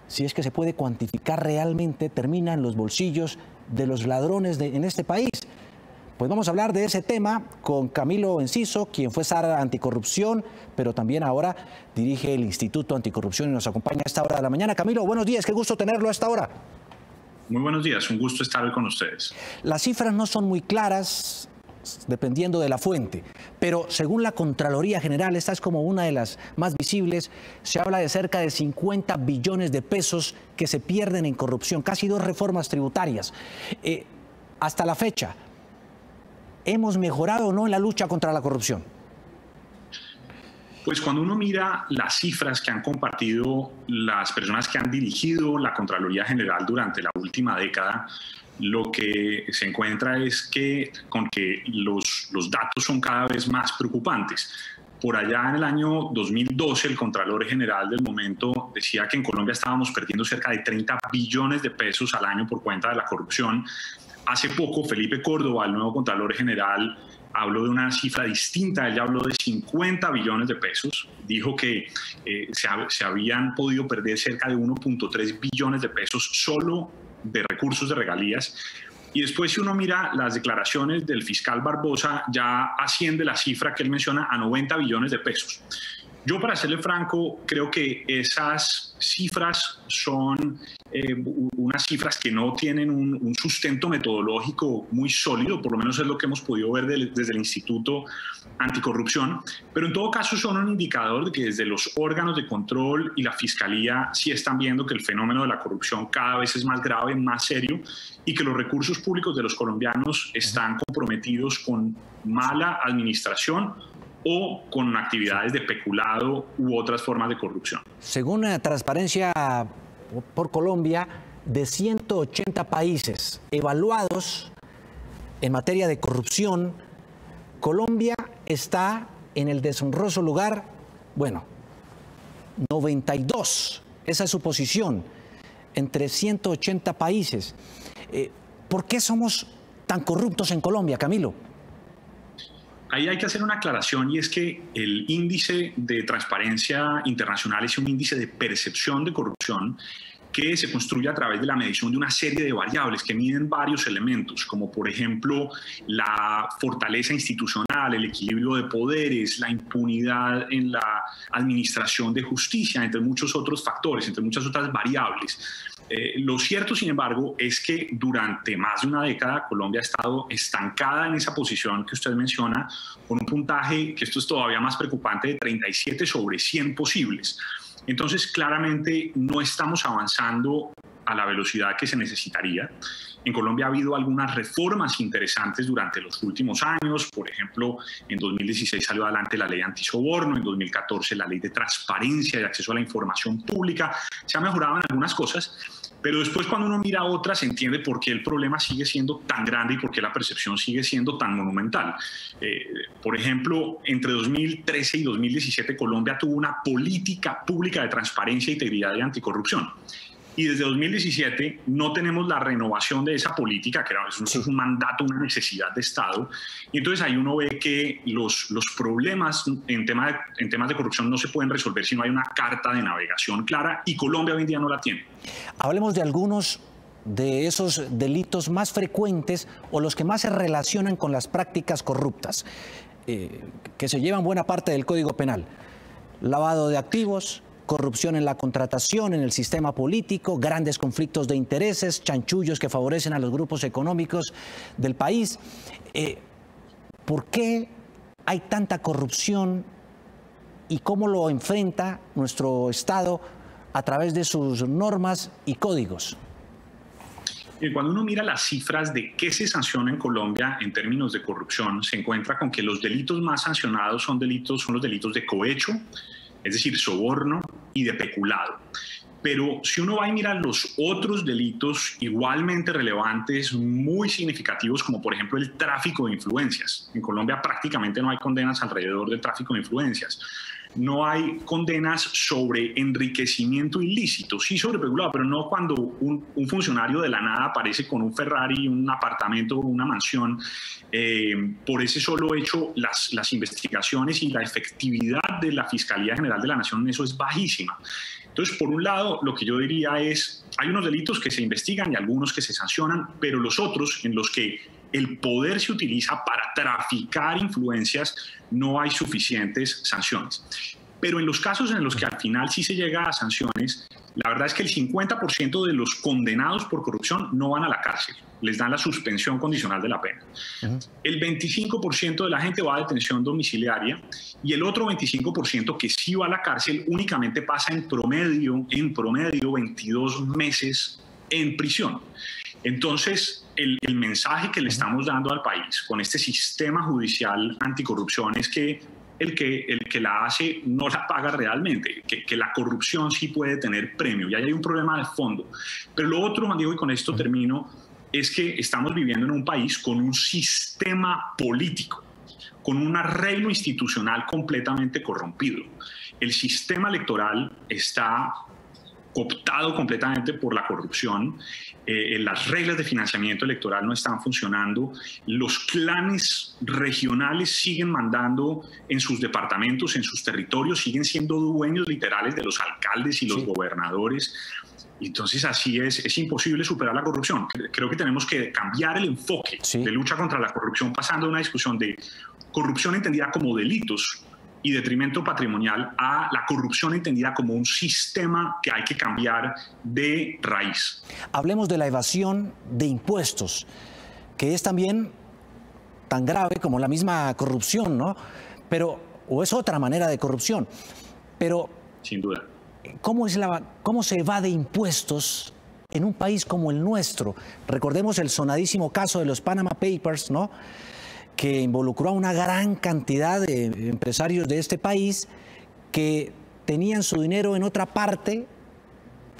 si es que se puede cuantificar realmente, termina en los bolsillos de los ladrones en este país. Pues vamos a hablar de ese tema con Camilo Enciso, quien fue SAR Anticorrupción, pero también ahora dirige el Instituto Anticorrupción y nos acompaña a esta hora de la mañana. Camilo, buenos días, qué gusto tenerlo a esta hora. Muy buenos días, un gusto estar hoy con ustedes. Las cifras no son muy claras, dependiendo de la fuente, pero según la Contraloría General, esta es como una de las más visibles, se habla de cerca de 50 billones de pesos que se pierden en corrupción, casi 2 reformas tributarias. Hasta la fecha, ¿hemos mejorado o no en la lucha contra la corrupción? Pues cuando uno mira las cifras que han compartido las personas que han dirigido la Contraloría General durante la última década, lo que se encuentra es que los datos son cada vez más preocupantes. Por allá en el año 2012, el Contralor General del momento decía que en Colombia estábamos perdiendo cerca de 30 billones de pesos al año por cuenta de la corrupción. Hace poco, Felipe Córdoba, el nuevo Contralor General, habló de una cifra distinta. Él ya habló de 50 billones de pesos. Dijo que se habían podido perder cerca de 1.3 billones de pesos solo de recursos de regalías. Y después, si uno mira las declaraciones del fiscal Barbosa, ya asciende la cifra que él menciona a 90 billones de pesos. Yo, para serle franco, creo que esas cifras son unas cifras que no tienen un sustento metodológico muy sólido, por lo menos es lo que hemos podido ver desde el Instituto Anticorrupción, pero en todo caso son un indicador de que desde los órganos de control y la Fiscalía sí están viendo que el fenómeno de la corrupción cada vez es más grave, más serio, y que los recursos públicos de los colombianos están comprometidos con mala administración o con actividades de peculado u otras formas de corrupción. Según Transparencia por Colombia, de 180 países evaluados en materia de corrupción, Colombia está en el deshonroso lugar, 92. Esa es su posición, entre 180 países. ¿Por qué somos tan corruptos en Colombia, Camilo? Ahí hay que hacer una aclaración, y es que el índice de transparencia internacional es un índice de percepción de corrupción que se construye a través de la medición de una serie de variables que miden varios elementos, como por ejemplo la fortaleza institucional, el equilibrio de poderes, la impunidad en la administración de justicia, entre muchos otros factores, entre muchas otras variables. Lo cierto, sin embargo, es que durante más de una década Colombia ha estado estancada en esa posición que usted menciona, con un puntaje, que esto es todavía más preocupante, de 37 sobre 100 posibles. Entonces, claramente no estamos avanzando a la velocidad que se necesitaría. En Colombia ha habido algunas reformas interesantes durante los últimos años. Por ejemplo, en 2016 salió adelante la ley antisoborno, en 2014 la ley de transparencia y acceso a la información pública. Se ha mejorado en algunas cosas, pero después, cuando uno mira otras, se entiende por qué el problema sigue siendo tan grande y por qué la percepción sigue siendo tan monumental. Por ejemplo, entre 2013 y 2017 Colombia tuvo una política pública de transparencia, integridad y anticorrupción. Y desde 2017 no tenemos la renovación de esa política, que es un mandato, una necesidad de Estado. Y entonces ahí uno ve que los problemas en temas de corrupción no se pueden resolver si no hay una carta de navegación clara, y Colombia hoy en día no la tiene. Hablemos de algunos de esos delitos más frecuentes o los que más se relacionan con las prácticas corruptas, que se llevan buena parte del Código Penal. Lavado de activos, corrupción en la contratación, en el sistema político, grandes conflictos de intereses, chanchullos que favorecen a los grupos económicos del país. ¿Por qué hay tanta corrupción y cómo lo enfrenta nuestro Estado a través de sus normas y códigos? Cuando uno mira las cifras de qué se sanciona en Colombia en términos de corrupción, se encuentra con que los delitos más sancionados son los delitos de cohecho, es decir, soborno, y de peculado. Pero si uno va y mira los otros delitos igualmente relevantes, muy significativos, como por ejemplo el tráfico de influencias. En Colombia prácticamente no hay condenas alrededor del tráfico de influencias. No hay condenas sobre enriquecimiento ilícito, sí sobre peculado, pero no cuando un funcionario de la nada aparece con un Ferrari, un apartamento, una mansión. Por ese solo hecho, las investigaciones y la efectividad de la Fiscalía General de la Nación en eso es bajísima. Entonces, por un lado, lo que yo diría es, hay unos delitos que se investigan y algunos que se sancionan, pero los otros en los que el poder se utiliza para traficar influencias, no hay suficientes sanciones. Pero en los casos en los que al final sí se llega a sanciones, la verdad es que el 50% de los condenados por corrupción no van a la cárcel, les dan la suspensión condicional de la pena. El 25% de la gente va a detención domiciliaria y el otro 25% que sí va a la cárcel únicamente pasa en promedio 22 meses en prisión. Entonces, el mensaje que le estamos dando al país con este sistema judicial anticorrupción es que el que la hace no la paga realmente, que la corrupción sí puede tener premio, y ahí hay un problema de fondo. Pero lo otro, Juan Diego, y con esto termino, es que estamos viviendo en un país con un sistema político, con un arreglo institucional completamente corrompido. El sistema electoral está cooptado completamente por la corrupción, las reglas de financiamiento electoral no están funcionando, los clanes regionales siguen mandando en sus departamentos, en sus territorios, siguen siendo dueños literales de los alcaldes y los gobernadores. Entonces así es imposible superar la corrupción. Creo que tenemos que cambiar el enfoque de lucha contra la corrupción, pasando de una discusión de corrupción entendida como delitos y detrimento patrimonial a la corrupción entendida como un sistema que hay que cambiar de raíz. Hablemos de la evasión de impuestos, que es también tan grave como la misma corrupción, ¿no? Pero, o es otra manera de corrupción. Pero, sin duda, ¿cómo se evade impuestos en un país como el nuestro? Recordemos el sonadísimo caso de los Panama Papers, ¿no?, que involucró a una gran cantidad de empresarios de este país que tenían su dinero en otra parte,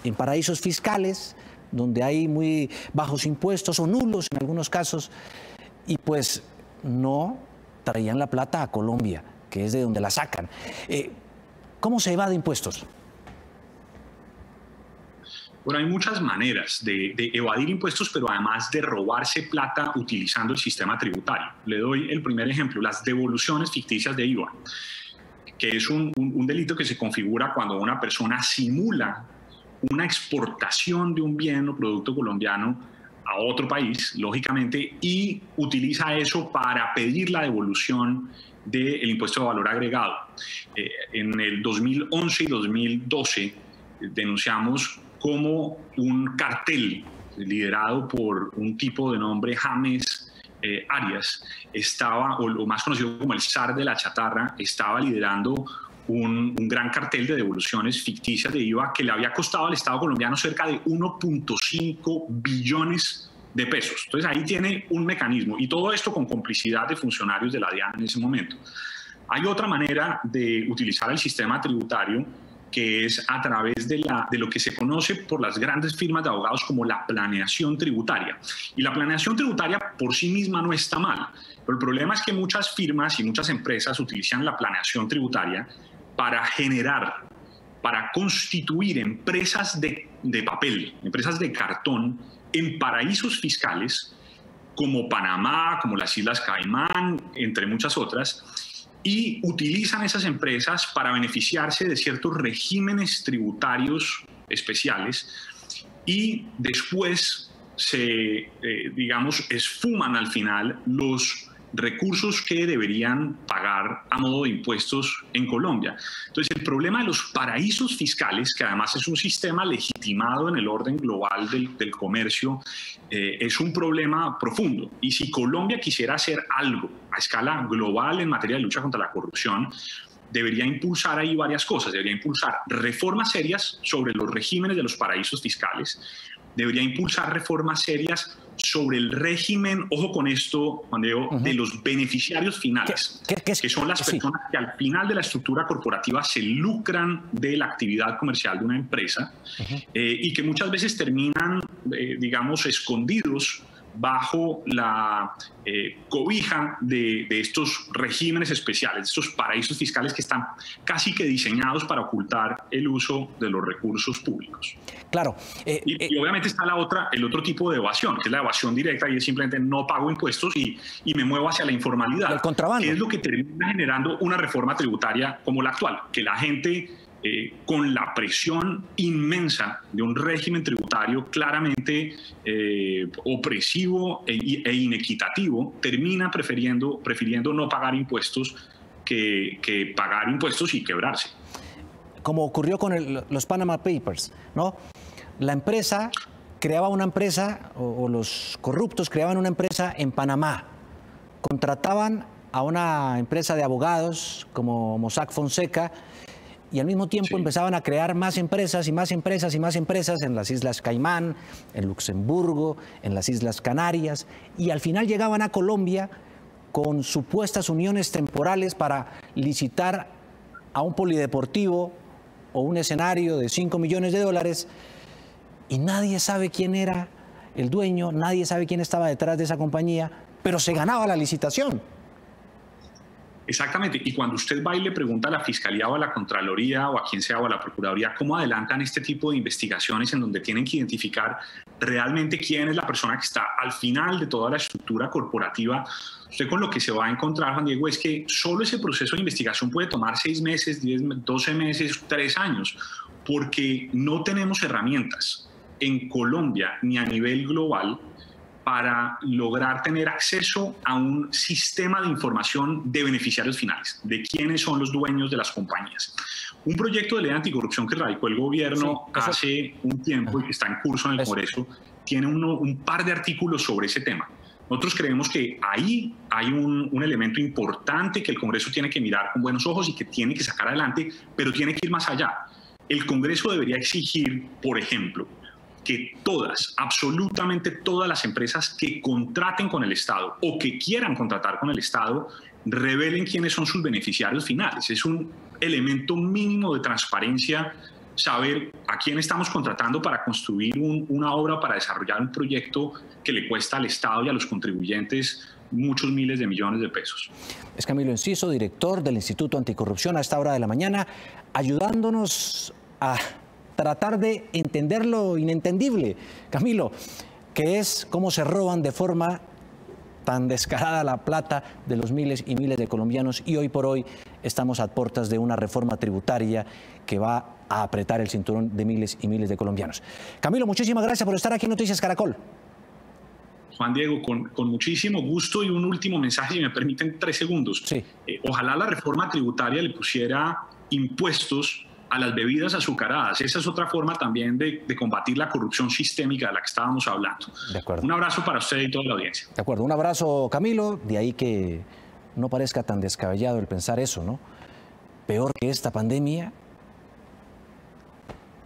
en paraísos fiscales, donde hay muy bajos impuestos o nulos en algunos casos, y pues no traían la plata a Colombia, que es de donde la sacan. ¿Cómo se evade impuestos? Bueno, hay muchas maneras de evadir impuestos, pero además de robarse plata utilizando el sistema tributario. Le doy el primer ejemplo, las devoluciones ficticias de IVA, que es un delito que se configura cuando una persona simula una exportación de un bien o producto colombiano a otro país, lógicamente, y utiliza eso para pedir la devolución del impuesto de valor agregado. En el 2011 y 2012 denunciamos como un cartel liderado por un tipo de nombre James Arias estaba, o más conocido como el zar de la chatarra, estaba liderando un gran cartel de devoluciones ficticias de IVA que le había costado al Estado colombiano cerca de 1.5 billones de pesos. Entonces ahí tiene un mecanismo, y todo esto con complicidad de funcionarios de la DIAN en ese momento. Hay otra manera de utilizar el sistema tributario, que es a través de lo que se conoce por las grandes firmas de abogados como la planeación tributaria. Y la planeación tributaria por sí misma no está mal, pero el problema es que muchas firmas y muchas empresas utilizan la planeación tributaria para generar, para constituir empresas de papel, empresas de cartón en paraísos fiscales como Panamá, como las Islas Caimán, entre muchas otras, y utilizan esas empresas para beneficiarse de ciertos regímenes tributarios especiales y después se, digamos, esfuman al final los recursos que deberían pagar a modo de impuestos en Colombia. Entonces, el problema de los paraísos fiscales, que además es un sistema legitimado en el orden global del comercio, es un problema profundo. Y si Colombia quisiera hacer algo a escala global en materia de lucha contra la corrupción, debería impulsar ahí varias cosas. Debería impulsar reformas serias sobre los regímenes de los paraísos fiscales. Debería impulsar reformas serias sobre el régimen, ojo con esto, Juan Diego, de los beneficiarios finales, que son las personas que al final de la estructura corporativa se lucran de la actividad comercial de una empresa y que muchas veces terminan, digamos, escondidos bajo la cobija de estos regímenes especiales, estos paraísos fiscales que están casi que diseñados para ocultar el uso de los recursos públicos. Claro. Y obviamente está el otro tipo de evasión, que es la evasión directa, y es simplemente no pago impuestos y me muevo hacia la informalidad. El contrabando. Que es lo que termina generando una reforma tributaria como la actual, que la gente con la presión inmensa de un régimen tributario claramente opresivo e inequitativo, termina prefiriendo no pagar impuestos que pagar impuestos y quebrarse. Como ocurrió con los Panama Papers, ¿no? La empresa creaba una empresa, o los corruptos creaban una empresa en Panamá. Contrataban a una empresa de abogados como Mossack Fonseca y al mismo tiempo empezaban a crear más empresas y más empresas y más empresas en las Islas Caimán, en Luxemburgo, en las Islas Canarias, y al final llegaban a Colombia con supuestas uniones temporales para licitar a un polideportivo o un escenario de $5 millones, y nadie sabe quién era el dueño, nadie sabe quién estaba detrás de esa compañía, pero se ganaba la licitación. Exactamente, y cuando usted va y le pregunta a la Fiscalía o a la Contraloría o a quien sea o a la Procuraduría cómo adelantan este tipo de investigaciones en donde tienen que identificar realmente quién es la persona que está al final de toda la estructura corporativa, usted con lo que se va a encontrar, Juan Diego, es que solo ese proceso de investigación puede tomar 6 meses, 10, 12 meses, 3 años, porque no tenemos herramientas en Colombia ni a nivel global para lograr tener acceso a un sistema de información de beneficiarios finales, de quiénes son los dueños de las compañías. Un proyecto de ley anticorrupción que radicó el gobierno hace un tiempo y que está en curso en el Congreso, tiene un par de artículos sobre ese tema. Nosotros creemos que ahí hay un elemento importante que el Congreso tiene que mirar con buenos ojos y que tiene que sacar adelante, pero tiene que ir más allá. El Congreso debería exigir, por ejemplo, que todas, absolutamente todas las empresas que contraten con el Estado o que quieran contratar con el Estado revelen quiénes son sus beneficiarios finales. Es un elemento mínimo de transparencia saber a quién estamos contratando para construir una obra, para desarrollar un proyecto que le cuesta al Estado y a los contribuyentes muchos miles de millones de pesos. Es Camilo Enciso, director del Instituto Anticorrupción, a esta hora de la mañana, ayudándonos a tratar de entender lo inentendible, Camilo, que es cómo se roban de forma tan descarada la plata de los miles y miles de colombianos, y hoy por hoy estamos a puertas de una reforma tributaria que va a apretar el cinturón de miles y miles de colombianos. Camilo, muchísimas gracias por estar aquí en Noticias Caracol. Juan Diego, con muchísimo gusto, y un último mensaje, si me permiten 3 segundos. Sí. Ojalá la reforma tributaria le pusiera impuestos a las bebidas azucaradas. Esa es otra forma también de combatir la corrupción sistémica de la que estábamos hablando. De acuerdo. Un abrazo para usted y toda la audiencia. De acuerdo, un abrazo, Camilo. De ahí que no parezca tan descabellado el pensar eso, ¿no? Peor que esta pandemia,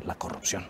la corrupción.